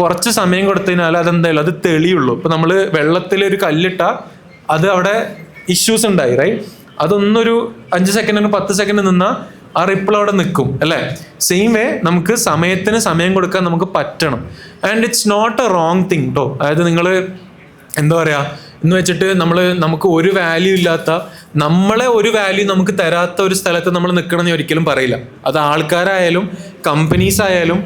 കുറച്ച് സമയം കൊടുത്തതിനാൽ അതെന്തായാലും അത് തെളിയുള്ളൂ. ഇപ്പം നമ്മൾ വെള്ളത്തിൽ ഒരു കല്ലിട്ടാൽ അത് അവിടെ ഇഷ്യൂസ് ഉണ്ടായി. റൈറ്റ്, അതൊന്നൊരു 5 സെക്കൻഡിന് 10 സെക്കൻഡ് നിന്നാൽ ആ റിപ്പിൾ അവിടെ നിൽക്കും അല്ലേ. സെയിം വേ നമുക്ക് സമയത്തിന് സമയം കൊടുക്കാൻ നമുക്ക് പറ്റണം. And it's not a wrong thing കേട്ടോ. അതായത് നിങ്ങൾ എന്താ പറയുക എന്ന് വെച്ചിട്ട് നമുക്ക് ഒരു വാല്യൂ ഇല്ലാത്ത, നമ്മളെ ഒരു വാല്യൂ നമുക്ക് തരാത്ത ഒരു സ്ഥലത്ത് നമ്മൾ നിൽക്കണമെന്ന് ഒരിക്കലും പറയില്ല. അത് ആൾക്കാരായാലും കമ്പനീസ് ആയാലും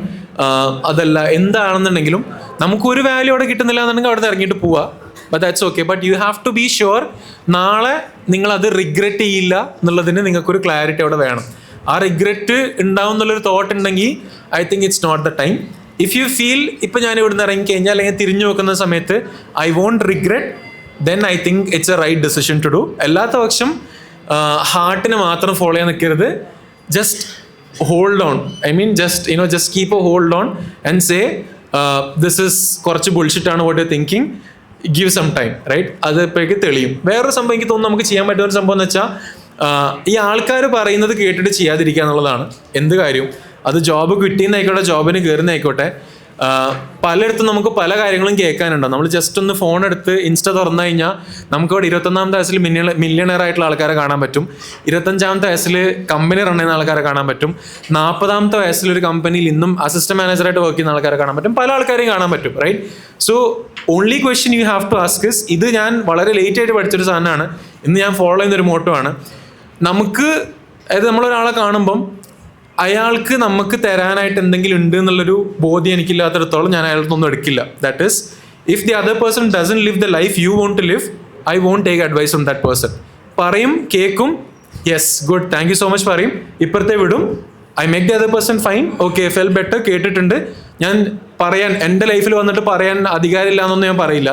അതല്ല എന്താണെന്നുണ്ടെങ്കിലും നമുക്കൊരു വാല്യൂ അവിടെ കിട്ടുന്നില്ല എന്നുണ്ടെങ്കിൽ അവിടെ നിന്ന് ഇറങ്ങിയിട്ട് പോവുക. But that's okay. But you have to be sure നാളെ നിങ്ങളത് റിഗ്രറ്റ് ചെയ്യില്ല എന്നുള്ളതിന് നിങ്ങൾക്കൊരു ക്ലാരിറ്റി അവിടെ വേണം. ആ റിഗ്രറ്റ് ഉണ്ടാവും എന്നുള്ളൊരു തോട്ട് ഉണ്ടെങ്കിൽ I think it's not the time. If you feel ഇപ്പം ഞാൻ ഇവിടുന്ന് ഇറങ്ങിക്കഴിഞ്ഞാൽ അല്ലെങ്കിൽ തിരിഞ്ഞു നോക്കുന്ന സമയത്ത് I won't regret, then I think it's a right decision to do. അല്ലാത്ത പക്ഷം ഹാർട്ടിനെ മാത്രം ഫോളോ ചെയ്യാൻ നിൽക്കരുത്. Just hold on, just keep a hold on and say this is കുറച്ച് ബുൾഷിറ്റാണ് what you thinking, give some time. Right, അത് ഇപ്പോഴേക്ക് തെളിയും. വേറൊരു സംഭവം എനിക്ക് തോന്നുന്നു നമുക്ക് ചെയ്യാൻ പറ്റുന്ന ഒരു സംഭവം എന്ന് വെച്ചാൽ, ഈ ആൾക്കാർ പറയുന്നത് കേട്ടിട്ട് ചെയ്യാതിരിക്കുക എന്നുള്ളതാണ്. എന്ത് കാര്യം, അത് ജോബ് കിട്ടിയെന്നായിക്കോട്ടെ, ജോബിന് കയറുന്നതായിക്കോട്ടെ, പലയിടത്തും നമുക്ക് പല കാര്യങ്ങളും കേൾക്കാനുണ്ടോ. നമ്മൾ ജസ്റ്റ് ഒന്ന് ഫോൺ എടുത്ത് ഇൻസ്റ്റ തുറന്നു കഴിഞ്ഞാൽ നമുക്കവിടെ 21-ാമത്തെ വയസ്സിൽ മില്യണയർ ആയിട്ടുള്ള ആൾക്കാരെ കാണാൻ പറ്റും, 25-ാമത്തെ വയസ്സിൽ കമ്പനി റൺ ചെയ്യുന്ന ആൾക്കാരെ കാണാൻ പറ്റും, 40-ാമത്തെ വയസ്സിൽ ഒരു കമ്പനിയിൽ ഇന്നും അസിസ്റ്റന്റ് മാനേജറായിട്ട് വർക്ക് ചെയ്യുന്ന ആൾക്കാരെ കാണാൻ പറ്റും, പല ആൾക്കാരെയും കാണാൻ പറ്റും. Right, so only question you have to ask is, ഇത് ഞാൻ വളരെ ലേറ്റ് ആയിട്ട് പഠിച്ചൊരു സാധനമാണ്, ഇന്ന് ഞാൻ ഫോളോ ചെയ്യുന്നൊരു മോട്ടോ ആണ്. അതായത് നമ്മളൊരാളെ കാണുമ്പം അയാൾക്ക് നമുക്ക് തരാനായിട്ട് എന്തെങ്കിലും ഉണ്ട് എന്നുള്ളൊരു ബോധ്യം എനിക്കില്ലാത്തിടത്തോളം ഞാൻ അയാൾക്കൊന്നും എടുക്കില്ല. That is, if the other person doesn't live the life you want to live, I won't take advice from that person. പറയും, കേൾക്കും, yes good, thank you so much പറയും. ഇപ്പുറത്തെ വിടും. I make the other person fine, okay fell better, കേട്ടിട്ടുണ്ട്. ഞാൻ പറയാൻ എൻ്റെ ലൈഫിൽ വന്നിട്ട് പറയാൻ അധികാരമില്ല എന്നൊന്നും ഞാൻ പറയില്ല.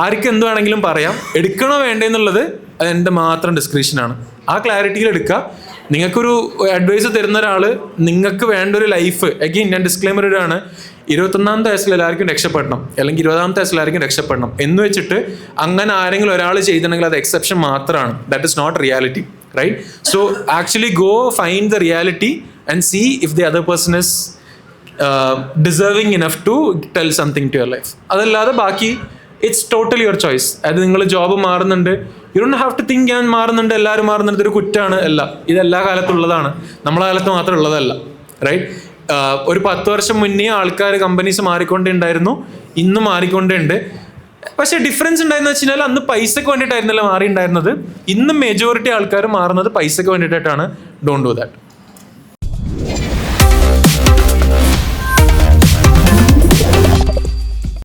ആർക്ക് എന്ത് വേണമെങ്കിലും പറയാം. എടുക്കണോ വേണ്ടതെന്നുള്ളത് അത് എൻ്റെ മാത്രം ഡിസ്ക്രിപ്ഷനാണ്. ആ ക്ലാരിറ്റിയിൽ എടുക്കുക. നിങ്ങൾക്കൊരു അഡ്വൈസ് തരുന്ന ഒരാൾ നിങ്ങൾക്ക് വേണ്ട ഒരു ലൈഫ്, അഗെയിൻ ഞാൻ ഡിസ്ക്ലെയിമർ ഇടുകയാണ്, 21ാമത്തെ വയസ്സിൽ എല്ലാവർക്കും രക്ഷപ്പെടണം, അല്ലെങ്കിൽ 20ാമത്തെ വയസ്സിൽ എല്ലാവർക്കും രക്ഷപ്പെടണം എന്ന് വെച്ചിട്ട് അങ്ങനെ ആരെങ്കിലും ഒരാൾ ചെയ്തിട്ടുണ്ടെങ്കിൽ അത് എക്സെപ്ഷൻ മാത്രമാണ്. That is not reality, right? So actually go find the reality and see if the other person is deserving enough to tell something to your life. അതല്ലാതെ ബാക്കി ഇറ്റ്സ് ടോട്ടലി യുവർ ചോയ്സ്. അത് നിങ്ങൾ job മാറുന്നുണ്ട്, you don't have to think ഞാൻ മാറുന്നുണ്ട്, എല്ലാവരും മാറുന്നുണ്ട്, ഇതൊരു കുറ്റമാണ്. അല്ല, ഇത് എല്ലാ കാലത്തുള്ളതാണ്, നമ്മളെ കാലത്ത് മാത്രം ഉള്ളതല്ല, റൈറ്റ്? ഒരു 10 വർഷം മുന്നേ ആൾക്കാർ കമ്പനീസ് മാറിക്കൊണ്ടുണ്ടായിരുന്നു, ഇന്നും മാറിക്കൊണ്ടുണ്ട്. പക്ഷേ ഡിഫറൻസ് ഉണ്ടായെന്ന് വെച്ച് കഴിഞ്ഞാൽ അന്ന് പൈസക്ക് വേണ്ടിയിട്ടായിരുന്നല്ലോ മാറി ഉണ്ടായിരുന്നത്. ഇന്ന് മെജോറിറ്റി ആൾക്കാർ മാറുന്നത് പൈസക്ക് വേണ്ടിയിട്ടാണ്. Don't do that.